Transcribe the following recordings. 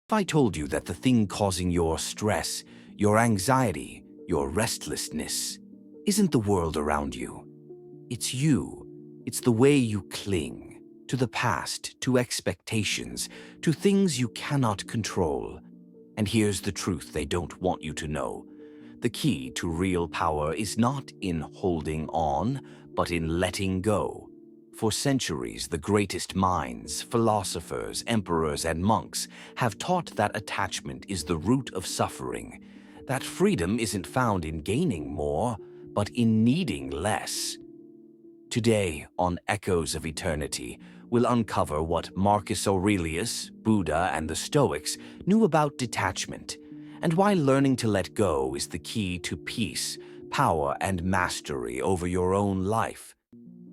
If I told you that the thing causing your stress, your anxiety, your restlessness, isn't the world around you, it's you. It's the way you cling to the past, to expectations, to things you cannot control. And here's the truth they don't want you to know. The key to real power is not in holding on, but in letting go. For centuries, the greatest minds, philosophers, emperors, and monks have taught that attachment is the root of suffering, that freedom isn't found in gaining more, but in needing less. Today, on Echoes of Eternity, we'll uncover what Marcus Aurelius, Buddha, and the Stoics knew about detachment, and why learning to let go is the key to peace, power, and mastery over your own life.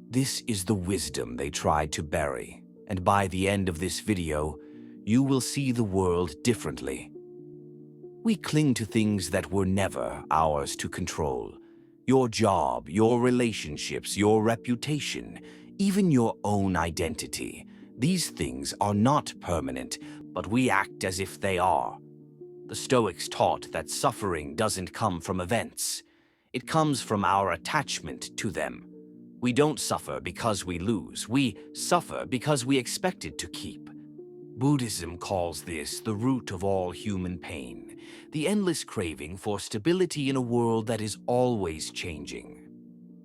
This is the wisdom they tried to bury, and by the end of this video, you will see the world differently. We cling to things that were never ours to control. Your job, your relationships, your reputation, even your own identity. These things are not permanent, but we act as if they are. The Stoics taught that suffering doesn't come from events. It comes from our attachment to them. We don't suffer because we lose. We suffer because we expected to keep. Buddhism calls this the root of all human pain, the endless craving for stability in a world that is always changing.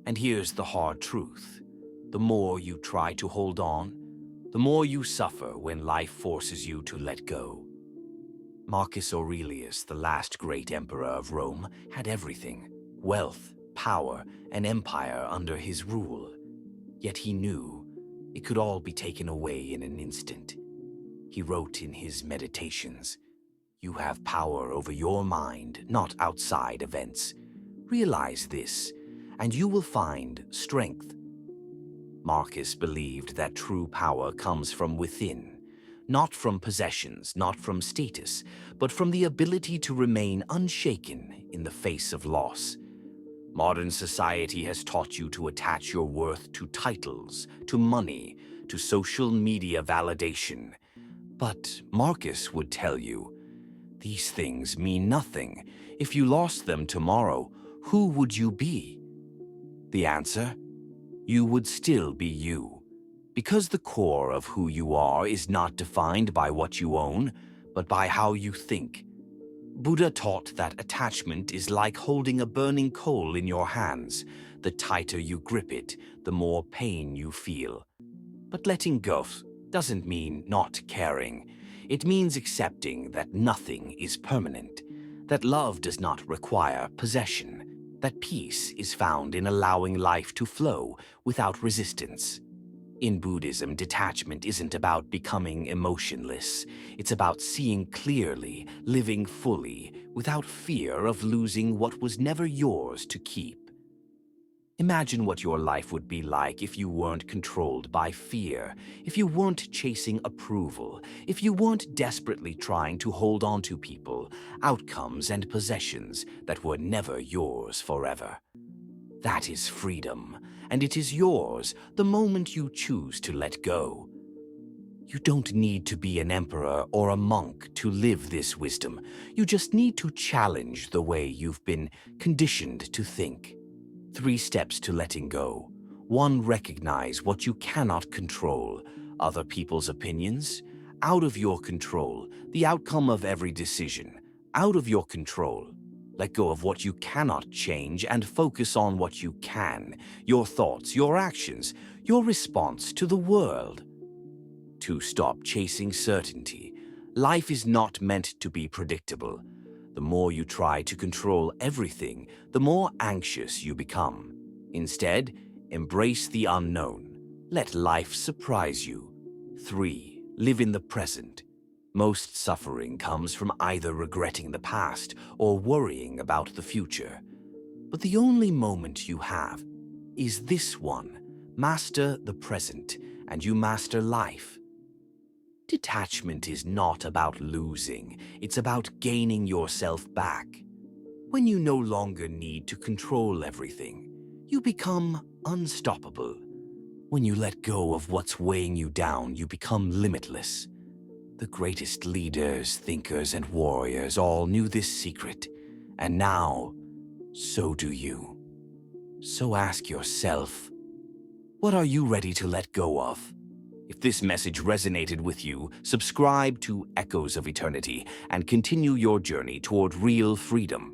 And here's the hard truth. The more you try to hold on, the more you suffer when life forces you to let go. Marcus Aurelius, the last great emperor of Rome, had everything: wealth, power, and empire under his rule. Yet he knew it could all be taken away in an instant. He wrote in his meditations, "You have power over your mind, not outside events. Realize this, and you will find strength." Marcus believed that true power comes from within, not from possessions, not from status, but from the ability to remain unshaken in the face of loss. Modern society has taught you to attach your worth to titles, to money, to social media validation. But Marcus would tell you, these things mean nothing. If you lost them tomorrow, who would you be? The answer? You would still be you. Because the core of who you are is not defined by what you own, but by how you think. Buddha taught that attachment is like holding a burning coal in your hands. The tighter you grip it, the more pain you feel. But letting go doesn't mean not caring. It means accepting that nothing is permanent, that love does not require possession, that peace is found in allowing life to flow without resistance. In Buddhism, detachment isn't about becoming emotionless. It's about seeing clearly, living fully, without fear of losing what was never yours to keep. Imagine what your life would be like if you weren't controlled by fear, if you weren't chasing approval, if you weren't desperately trying to hold on to people, outcomes, and possessions that were never yours forever. That is freedom, and it is yours the moment you choose to let go. You don't need to be an emperor or a monk to live this wisdom. You just need to challenge the way you've been conditioned to think. 3 steps to letting go. 1, recognize what you cannot control. Other people's opinions? Out of your control. The outcome of every decision? Out of your control. Let go of what you cannot change and focus on what you can. Your thoughts, your actions, your response to the world. 2, stop chasing certainty. Life is not meant to be predictable. The more you try to control everything, the more anxious you become. Instead, embrace the unknown. Let life surprise you. 3, live in the present. Most suffering comes from either regretting the past or worrying about the future. But the only moment you have is this one. Master the present, and you master life. Detachment is not about losing, it's about gaining yourself back. When you no longer need to control everything, you become unstoppable. When you let go of what's weighing you down, you become limitless. The greatest leaders, thinkers, and warriors all knew this secret, and now, so do you. So ask yourself, what are you ready to let go of? If this message resonated with you, subscribe to Echoes of Eternity and continue your journey toward real freedom.